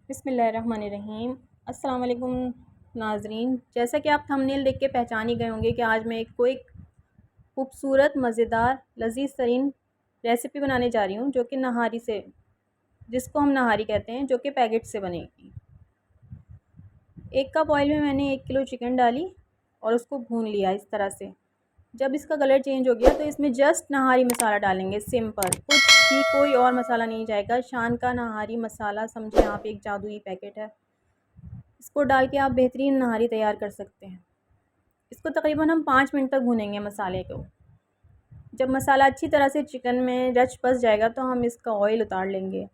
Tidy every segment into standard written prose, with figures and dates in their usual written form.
बिस्मिल्लाहिर्रहमानिर्रहीम। अस्सलाम वालेकुम नाज़रीन, जैसा कि आप थंबनेल देख के पहचान ही गए होंगे कि आज मैं एक खूबसूरत मज़ेदार लज़ीज़ तरीन रेसिपी बनाने जा रही हूँ, जो कि नहारी से, जिसको हम नहारी कहते हैं, जो कि पैकेट से बनेगी। 1 कप ऑयल में मैंने 1 किलो चिकन डाली और उसको भून लिया इस तरह से। जब इसका कलर चेंज हो गया तो इसमें जस्ट नहारी मसाला डालेंगे, सिंपल, कुछ भी, कोई और मसाला नहीं जाएगा। शान का नहारी मसाला समझे आप, एक जादुई पैकेट है। इसको डाल के आप बेहतरीन नहारी तैयार कर सकते हैं। इसको तकरीबन हम 5 मिनट तक भूनेंगे मसाले को। जब मसाला अच्छी तरह से चिकन में रच बस जाएगा तो हम इसका ऑयल उतार लेंगे,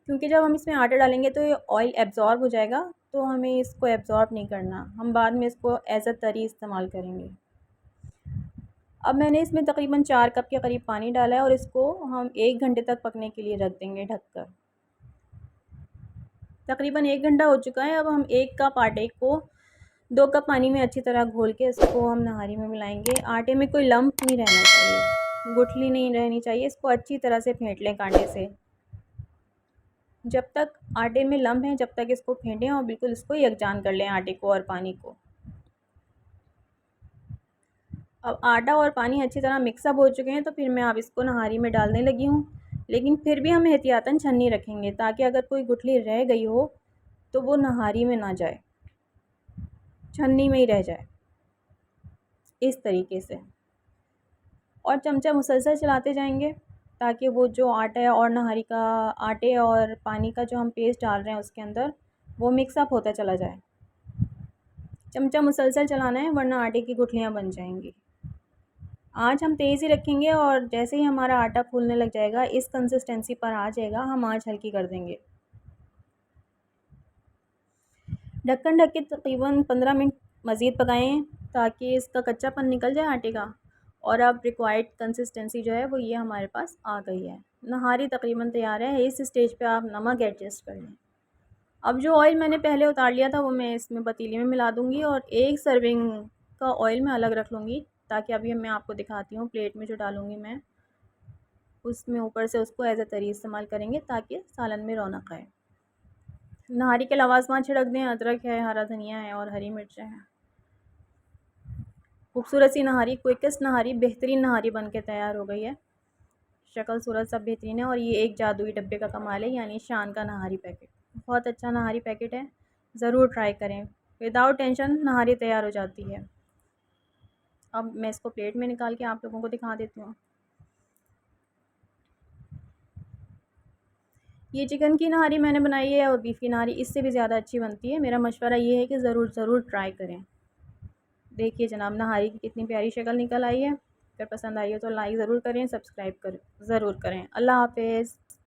क्योंकि जब हम इसमें आटा डालेंगे तो ये ऑयल एब्ज़ॉर्ब हो जाएगा, तो हमें इसको एब्ज़ॉर्ब नहीं करना। हम बाद में इसको एज़ अ तरी इस्तेमाल करेंगे। अब मैंने इसमें तकरीबन 4 कप के करीब पानी डाला है और इसको हम 1 घंटे तक पकने के लिए रख देंगे ढककर। तकरीबन 1 घंटा हो चुका है। अब हम 1 कप आटे को 2 कप पानी में अच्छी तरह घोल के इसको हम नहारी में मिलाएंगे। आटे में कोई लम्प नहीं रहना चाहिए, गुठली नहीं रहनी चाहिए। इसको अच्छी तरह से फेंट लें कांटे से। जब तक आटे में लम्प हैं, जब तक इसको फेंटें और बिल्कुल इसको यकजान कर लें आटे को और पानी को। अब आटा और पानी अच्छी तरह मिक्सअप हो चुके हैं, तो फिर मैं अब इसको नहारी में डालने लगी हूँ। लेकिन फिर भी हम एहतियातन छन्नी रखेंगे, ताकि अगर कोई गुठली रह गई हो तो वो नहारी में ना जाए, छन्नी में ही रह जाए, इस तरीके से। और चमचा मुसलसल चलाते जाएंगे, ताकि वो जो आटा है और नहारी का, आटे और पानी का जो हम पेस्ट डाल रहे हैं उसके अंदर, वो मिक्सअप होता चला जाए। चमचा मुसलसल चलाना है, वरना आटे की गुठलियाँ बन जाएंगी। आँच हम तेज़ ही रखेंगे और जैसे ही हमारा आटा फूलने लग जाएगा, इस कंसिस्टेंसी पर आ जाएगा, हम आँच हल्की कर देंगे। ढक्कन ढक के तकरीबन 15 मिनट मज़ीद पकाएं, ताकि इसका कच्चापन निकल जाए आटे का। और अब रिक्वायर्ड कंसिस्टेंसी जो है वो ये हमारे पास आ गई है। नहारी तकरीबन तैयार है। इस स्टेज पे आप नमक एडजस्ट कर लें। अब जो ऑयल मैंने पहले उतार लिया था वो मैं इसमें पतीले में मिला दूँगी और एक सर्विंग का ऑयल मैं अलग रख लूँगी, ताकि अभी मैं आपको दिखाती हूँ प्लेट में जो डालूँगी मैं, उसमें ऊपर से उसको एज़ अ तरी इस्तेमाल करेंगे, ताकि सालन में रौनक आए। नहारी के लवाजमा छिड़क दें, अदरक है, हरा धनिया है और हरी मिर्च है। खूबसूरत सी नहारी, क्विकेस्ट नहारी, बेहतरीन नहारी बन के तैयार हो गई है। शक्ल सूरत सब बेहतरीन है और ये एक जादुई डब्बे का कमाल है, यानी शान का नहारी पैकेट। बहुत अच्छा नहारी पैकेट है, ज़रूर ट्राई करें। विदाउट टेंशन नहारी तैयार हो जाती है। अब मैं इसको प्लेट में निकाल के आप लोगों को दिखा देती हूँ। ये चिकन की नहारी मैंने बनाई है और बीफ की नहारी इससे भी ज़्यादा अच्छी बनती है। मेरा मशवरा ये है कि ज़रूर ट्राई करें। देखिए जनाब, नहारी की कितनी प्यारी शक्ल निकल आई है। अगर पसंद आई हो तो लाइक ज़रूर करें, सब्सक्राइब ज़रूर करें। अल्लाह हाफ़िज़।